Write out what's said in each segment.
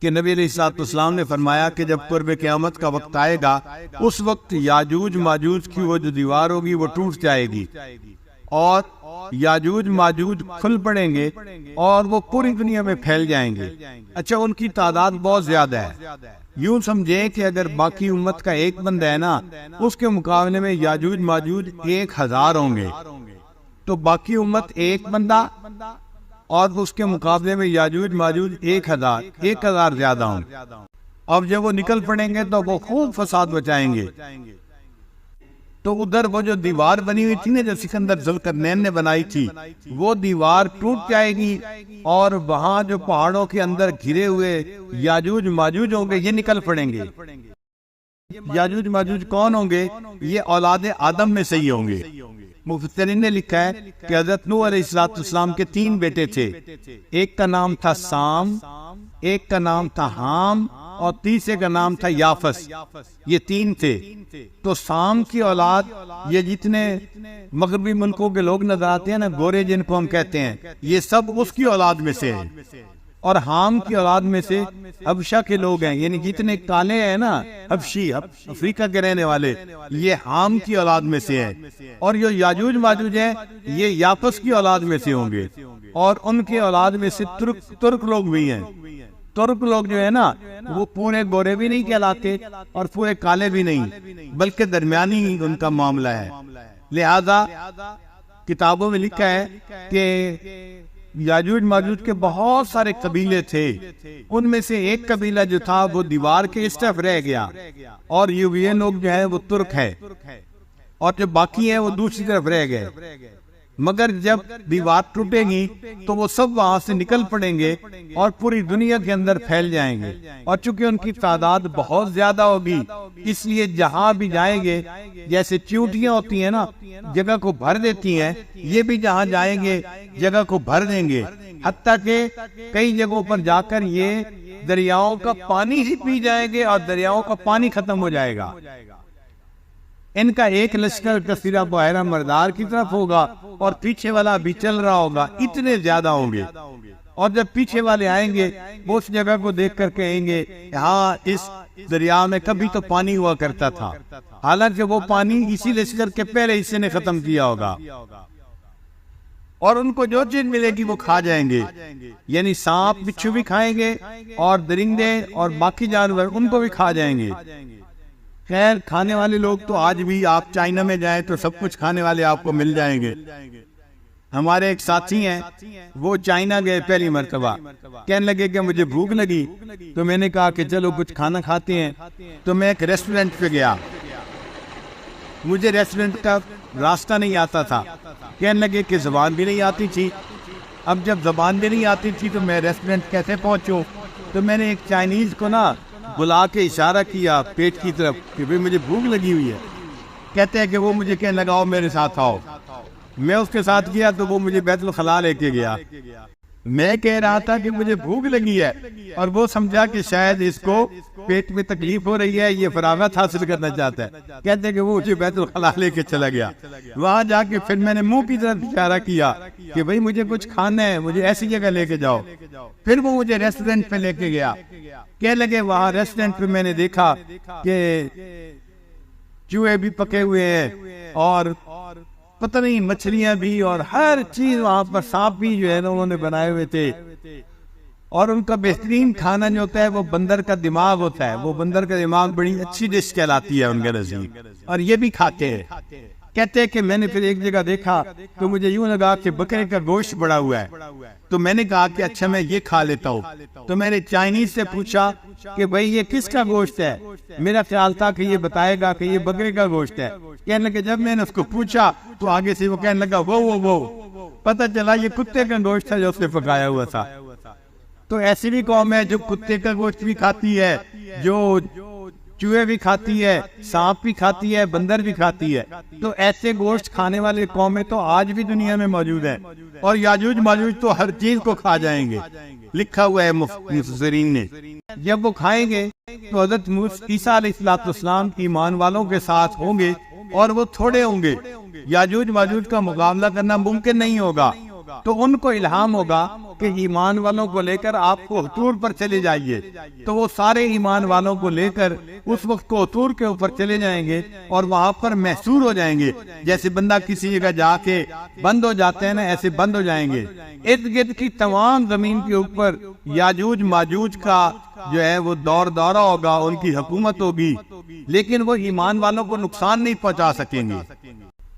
کہ نبی علیہ السلام نے فرمایا کہ جب قرب قیامت کا وقت آئے گا اس وقت یاجوج ماجوج کی وہ جو دیوار ہوگی وہ ٹوٹ جائے گی اور یاجوج ماجوج کھل پڑیں گے اور وہ پوری دنیا میں پھیل جائیں گے. اچھا، ان کی تعداد بہت زیادہ ہے. یوں سمجھیں کہ اگر باقی امت کا ایک بندہ ہے نا، اس کے مقابلے میں یاجوج ماجوج 1000 ہوں گے، تو باقی امت ایک بندہ اور اس کے مقابلے میں یاجوج ماجوج 1000 زیادہ ہوں گے. اب جب وہ نکل پڑیں گے تو وہ خوب فساد بچائیں گے. تو ادھر وہ جو دیوار بنی ہوئی تھی نا، جو سکندر ذوالقرنین نے بنائی تھی، وہ دیوار ٹوٹ جائے گی اور وہاں جو پہاڑوں کے اندر گھرے ہوئے یاجوج ماجوج ہوں گے یہ نکل پڑیں گے. یاجوج ماجوج کون ہوں گے؟ یہ اولاد آدم میں سے ہی ہوں گے. مفسرین نے لکھا ہے کہ حضرت نوح علیہ السلام کے 3 بیٹے تھے. ایک کا نام تھا سام، ایک کا نام تھا حام اور تیسرے کا نام تھا یافس. یہ 3 تھے. تو سام کی اولاد، یہ جتنے مغربی ملکوں کے لوگ نظر آتے ہیں نا، گورے جن کو ہم کہتے ہیں، یہ سب اس کی اولاد میں سے ہیں. اور حام کی اولاد میں سے حبشہ کے لوگ ہیں، یعنی جتنے کالے ہیں نا، حبشی افریقہ کے رہنے والے، یہ حام کی اولاد میں سے ہیں. اور جو یاجوج ماجوج ہیں یہ یافس کی اولاد میں سے ہوں گے. اور ان کے اولاد میں سے ترک لوگ بھی ہیں. ترک لوگ جو ہے نا، وہ پورے گورے بھی نہیں کہلاتے اور پورے کالے بھی نہیں، بلکہ درمیانی ان کا معاملہ ہے. لہذا کتابوں میں لکھا ہے کہ یاجوج ماجوج کے بہت سارے قبیلے تھے. ان میں سے ایک قبیلہ جو تھا وہ دیوار کے اس طرف رہ گیا اور یہ لوگ جو ہے وہ ترک ہے، اور جو باقی ہیں وہ دوسری طرف رہ گئے. مگر جب دیوار ٹوٹے گی تو وہ سب وہاں سے نکل پڑیں گے اور پوری دنیا کے اندر پھیل جائیں گے. اور چونکہ ان کی تعداد بہت زیادہ ہوگی، اس لیے جہاں بھی جائیں گے، جیسے چیونٹیاں ہوتی ہیں نا، جگہ کو بھر دیتی ہیں، یہ بھی جہاں جائیں گے جگہ کو بھر دیں گے. حتیٰ کہ کئی جگہوں پر جا کر یہ دریاؤں کا پانی ہی پی جائیں گے اور دریاؤں کا پانی ختم ہو جائے گا. ان کا ایک لشکر کثیرہ بحیرہ مردار کی طرف ہوگا اور پیچھے والا بھی چل رہا ہوگا. اتنے زیادہ ہوں گے. اور جب پیچھے والے آئیں گے وہ اس جگہ کو دیکھ کر کہیں گے ہاں، اس دریا میں کبھی تو پانی ہوا کرتا تھا، حالانکہ وہ پانی اسی لشکر کے پہلے حصے نے ختم کیا ہوگا. اور ان کو جو چیز ملے گی وہ کھا جائیں گے. یعنی سانپ بچھو بھی کھائیں گے اور درندے اور باقی جانور ان کو بھی کھا جائیں گے. خیر، کھانے والے لوگ تو آج بھی آپ چائنا میں جائیں تو سب کچھ کھانے والے آپ کو مل جائیں گے. ہمارے ایک ساتھی ہیں، وہ چائنا گئے پہلی مرتبہ، کہنے لگے کہ مجھے بھوک لگی، تو میں نے کہا کہ چلو کچھ کھانا کھاتے ہیں. تو میں ایک ریسٹورنٹ پہ گیا. مجھے ریسٹورنٹ کا راستہ نہیں آتا تھا. کہنے لگے کہ زبان بھی نہیں آتی تھی. اب جب زبان بھی نہیں آتی تھی تو میں ریسٹورنٹ کیسے پہنچوں؟ تو میں نے ایک چائنیز کو نا بلا کے اشارہ کیا پیٹ کی طرف کہ بھئی مجھے بھوک لگی ہوئی ہے. کہتے ہیں کہ وہ مجھے کہنے لگا آؤ میرے ساتھ آؤ. میں اس کے ساتھ گیا تو وہ مجھے بیت الخلاء لے کے گیا. میں کہہ رہا تھا کہ مجھے بھوک لگی ہے اور وہ سمجھا کہ شاید اس کو پیٹ میں تکلیف ہو رہی ہے، یہ فراغت حاصل کرنا چاہتا ہے. کہتے ہیں کہ وہ مجھے بیت الخلاء لے کے چلا گیا. وہاں جا کے پھر میں نے منہ کی طرف اشارہ کیا کہ بھئی مجھے کچھ کھانا ہے، مجھے ایسی جگہ لے کے جاؤ. پھر وہ مجھے ریسٹورنٹ پہ لے کے گیا. کہنے لگے وہاں ریسٹورنٹ پہ میں نے دیکھا کہ چوہے بھی پکے ہوئے ہیں اور پتہ نہیں مچھلیاں بھی، اور ہر چیز وہاں پر، سانپ بھی جو ہے نا انہوں نے بنائے ہوئے تھے. اور ان کا بہترین کھانا جو ہوتا ہے وہ بندر کا دماغ ہوتا ہے. وہ بندر کا دماغ بڑی اچھی ڈش کہلاتی ہے ان کے نزدیک، اور یہ بھی کھاتے ہیں. کہتے ہیں کہ میں نے پھر ایک جگہ دیکھا تو مجھے یوں لگا کہ بکرے کا گوشت بڑا ہوا ہے. تو میں نے کہا کہ اچھا میں یہ کھا لیتا ہوں. تو میں نے چائنیز سے پوچھا کہ بھئی یہ کس کا گوشت ہے؟ میرا خیال تھا کہ یہ بتائے گا کہ یہ بکرے کا گوشت ہے. کہنے لگے جب میں نے اس کو پوچھا تو آگے سے وہ کہنے لگا وہ پتہ چلا یہ کتے کا گوشت تھا جو اس نے پکایا ہوا تھا. تو ایسی بھی قوم ہے جو کتے کا گوشت بھی کھاتی ہے، جو چوہے بھی کھاتی ہے، سانپ بھی کھاتی ہے، بندر بھی کھاتی ہے. تو ایسے گوشت کھانے والے قومیں تو آج بھی دنیا میں موجود ہیں. اور یاجوج ماجوج تو ہر چیز کو کھا جائیں گے، لکھا ہوا ہے مفسرین نے. جب وہ کھائیں گے تو حضرت عیسیٰ علیہ السلام ایمان والوں کے ساتھ ہوں گے اور وہ تھوڑے ہوں گے. یاجوج ماجوج کا مقابلہ کرنا ممکن نہیں ہوگا. تو ان کو الہام ہوگا کہ ایمان والوں کو لے کر آپ کو حضور پر چلے جائیے، تو وہ سارے ایمان والوں کو لے کر اس وقت کو حضور کے اوپر چلے جائیں گے اور وہاں پر محصور ہو جائیں گے. جیسے بندہ کسی جگہ جا کے بند ہو جاتے ہیں نا، ایسے بند ہو جائیں گے. ارد گرد کی تمام زمین کے اوپر یاجوج ماجوج کا جو ہے وہ دورہ ہوگا، ان کی حکومت ہوگی، لیکن وہ ایمان والوں کو نقصان نہیں پہنچا سکیں گے.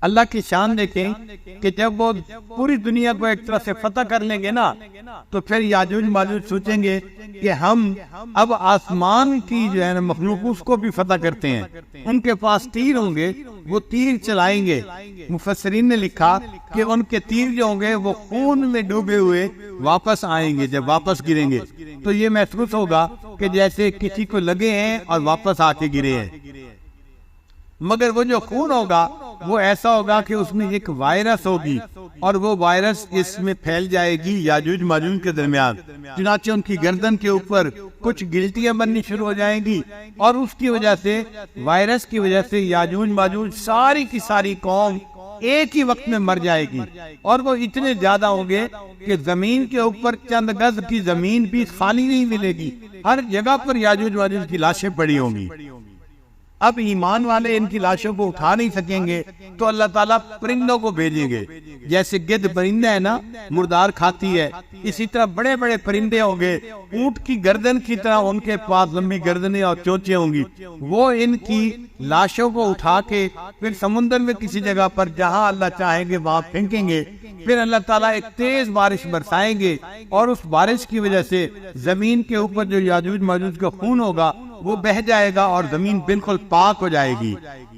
اللہ کی شان دیکھیں کہ جب وہ پوری دنیا کو ایک طرح سے فتح کر لیں گے نا، تو پھر یاجوج ماجوج سوچیں گے کہ ہم اب آسمان کی جو ہے نا مخلوق اس کو بھی فتح کرتے ہیں. ان کے پاس تیر ہوں گے، وہ تیر چلائیں گے. مفسرین نے لکھا کہ ان کے تیر جو ہوں گے وہ خون میں ڈوبے ہوئے واپس آئیں گے. جب واپس گریں گے تو یہ محسوس ہوگا کہ جیسے کسی کو لگے ہیں اور واپس آ کے گرے ہیں. مگر وہ جو خون ہوگا وہ ایسا ہوگا کہ اس میں ایک وائرس ہوگی، اور وہ وائرس اس میں پھیل جائے گی یاجوج ماجوج کے درمیان. چنانچہ ان کی گردن کے اوپر کچھ گلٹیاں بننی شروع ہو جائیں گی، اور اس کی وجہ سے، وائرس کی وجہ سے یاجوج ماجوج ساری کی ساری قوم ایک ہی وقت میں مر جائے گی. اور وہ اتنے زیادہ ہوں گے کہ زمین کے اوپر چند گز کی زمین بھی خالی نہیں ملے گی، ہر جگہ پر یاجوج ماجوج کی لاشیں پڑی ہوں گی. اب ایمان والے ان کی لاشوں کو اٹھا نہیں سکیں گے تو اللہ تعالیٰ پرندوں کو بھیجیں گے. جیسے گدھ پرندہ ہے نا، مردار کھاتی ہے، اسی طرح بڑے بڑے پرندے ہوں گے، اونٹ کی گردن کی طرح ان کے پاس لمبی گردنیں اور چونچیں ہوں گی. وہ ان کی لاشوں کو اٹھا کے پھر سمندر میں کسی جگہ پر جہاں اللہ چاہیں گے وہاں پھینکیں گے. پھر اللہ تعالیٰ ایک تیز بارش برسائیں گے، اور اس بارش کی وجہ سے زمین کے اوپر جو یاجوج ماجوج کا خون ہوگا وہ بہہ جائے گا اور زمین بالکل پاک ہو جائے گی.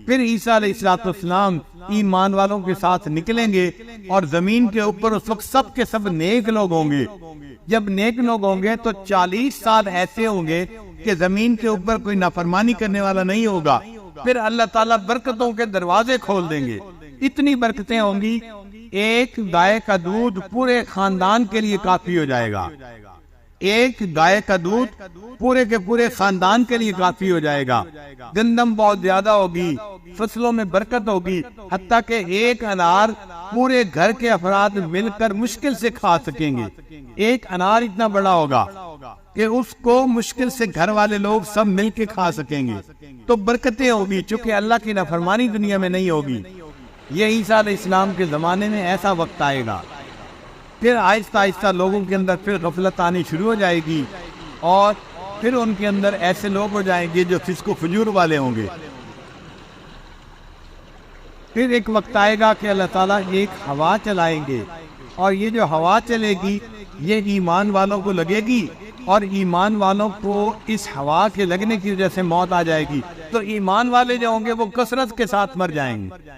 پھر عیسیٰ علیہ السلام ایمان والوں کے ساتھ نکلیں گے، اور زمین کے اوپر اس وقت سب کے سب نیک لوگ ہوں گے. جب نیک لوگ ہوں گے تو 40 سال ایسے ہوں گے کہ زمین کے اوپر کوئی نافرمانی کرنے والا نہیں ہوگا. پھر اللہ تعالیٰ برکتوں کے دروازے کھول دیں گے. اتنی برکتیں ہوں گی، ایک گائے کا دودھ پورے خاندان کے لیے کافی ہو جائے گا. ایک گائے کا دودھ پورے کے پورے خاندان کے لیے کافی ہو جائے گا. گندم بہت زیادہ ہوگی، فصلوں میں برکت ہوگی، حتیٰ کہ ایک انار پورے گھر کے افراد مل کر مشکل سے کھا سکیں گے. ایک انار اتنا بڑا ہوگا کہ اس کو مشکل سے گھر والے لوگ سب مل کے کھا سکیں گے. تو برکتیں ہوگی، چونکہ اللہ کی نافرمانی دنیا میں نہیں ہوگی. یہ عیسیٰ علیہ السلام کے زمانے میں ایسا وقت آئے گا. پھر آہستہ آہستہ لوگوں کے اندر پھر غفلت آنی شروع ہو جائے گی، اور پھر ان کے اندر ایسے لوگ ہو جائیں گے جو فسق و فجور والے ہوں گے. پھر ایک وقت آئے گا کہ اللہ تعالیٰ ایک ہوا چلائیں گے، اور یہ جو ہوا چلے گی یہ ایمان والوں کو لگے گی، اور ایمان والوں کو اس ہوا کے لگنے کی وجہ سے موت آ جائے گی. تو ایمان والے جو ہوں گے وہ کثرت کے ساتھ مر جائیں گے،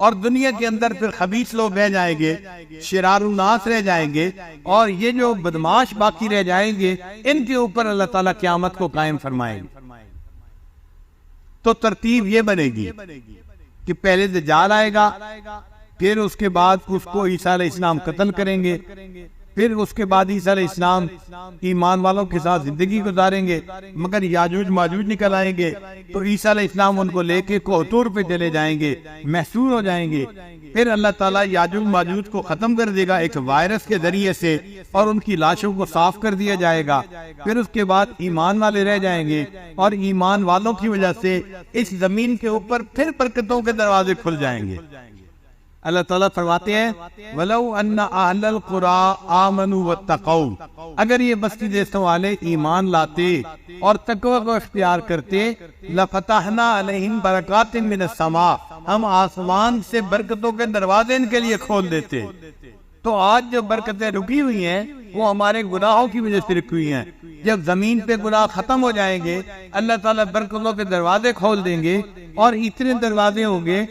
اور دنیا کے اندر پھر خبیث لوگ رہ جائیں گے، شرار الناس رہ جائیں گے، اور یہ جو بدماش باقی رہ جائیں گے ان کے اوپر اللہ تعالیٰ قیامت کو قائم فرمائیں گے. تو ترتیب یہ بنے گی کہ پہلے دجال آئے گا، پھر اس کے بعد اس کو عیسیٰ علیہ السلام قتل کریں گے، پھر اس کے بعد عیسیٰ علیہ السلام ایمان والوں کے ساتھ زندگی گزاریں گے، مگر یاجوج ماجوج نکل آئیں گے تو عیسیٰ علیہ السلام ان کو لے کے کوہتور پہ چلے جائیں گے، محصور ہو جائیں گے. پھر اللہ تعالیٰ یاجوج ماجوج کو ختم کر دے گا ایک وائرس کے ذریعے سے، اور ان کی لاشوں کو صاف کر دیا جائے گا. پھر اس کے بعد ایمان والے رہ جائیں گے، اور ایمان والوں کی وجہ سے اس زمین کے اوپر پھر برکتوں کے دروازے کھل جائیں گے. اللہ تعالیٰ فرماتے ہیں وَلَوْ أَنَّ أَهْلَ الْقُرَىٰ آمَنُوا وَاتَّقَوْا، اگر یہ بستی دیسوں والے ایمان لاتے اور تقوی کو اختیار کرتے، لَفَتَحْنَا عَلَيْهِمْ بَرَكَاتٍ مِّنَ السَّمَاءِ، ہم آسمان سے برکتوں کے دروازے ان کے لیے کھول دیتے. تو آج جو برکتیں رکی ہوئی ہیں وہ ہمارے گناہوں کی وجہ سے رکی ہوئی ہیں. جب زمین پہ گناہ ختم ہو جائیں گے اللہ تعالیٰ برکتوں کے دروازے کھول دیں گے، اور اتنے دروازے ہوں گے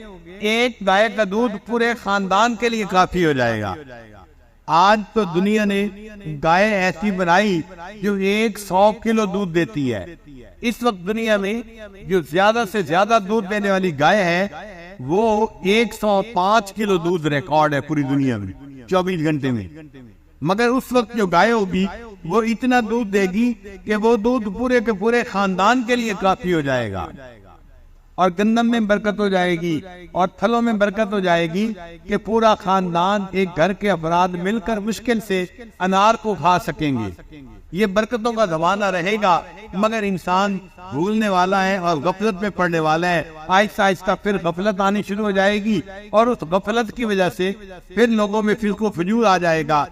ایک گائے کا دودھ پورے خاندان کے لیے کافی ہو جائے گا. آج تو دنیا نے گائے ایسی بنائی جو 100 کلو دودھ دیتی ہے. اس وقت دنیا میں جو زیادہ سے زیادہ دودھ دینے والی گائے ہے وہ 105 کلو دودھ ریکارڈ ہے پوری دنیا میں 24 گھنٹے میں. مگر اس وقت جو گائے ہوگی وہ اتنا دودھ دے گی کہ وہ دودھ پورے کے پورے خاندان کے لیے کافی ہو جائے گا. اور گندم میں برکت ہو جائے گی اور پھلوں میں برکت ہو جائے گی کہ پورا خاندان ایک گھر کے افراد مل کر مشکل سے انار کو کھا سکیں گے۔ یہ برکتوں کا زمانہ رہے گا، مگر انسان بھولنے والا ہے اور غفلت میں پڑنے والا ہے۔ آہستہ آہستہ پھر غفلت آنی شروع ہو جائے گی اور اس غفلت کی وجہ سے پھر لوگوں میں فرق و فجور آ جائے گا۔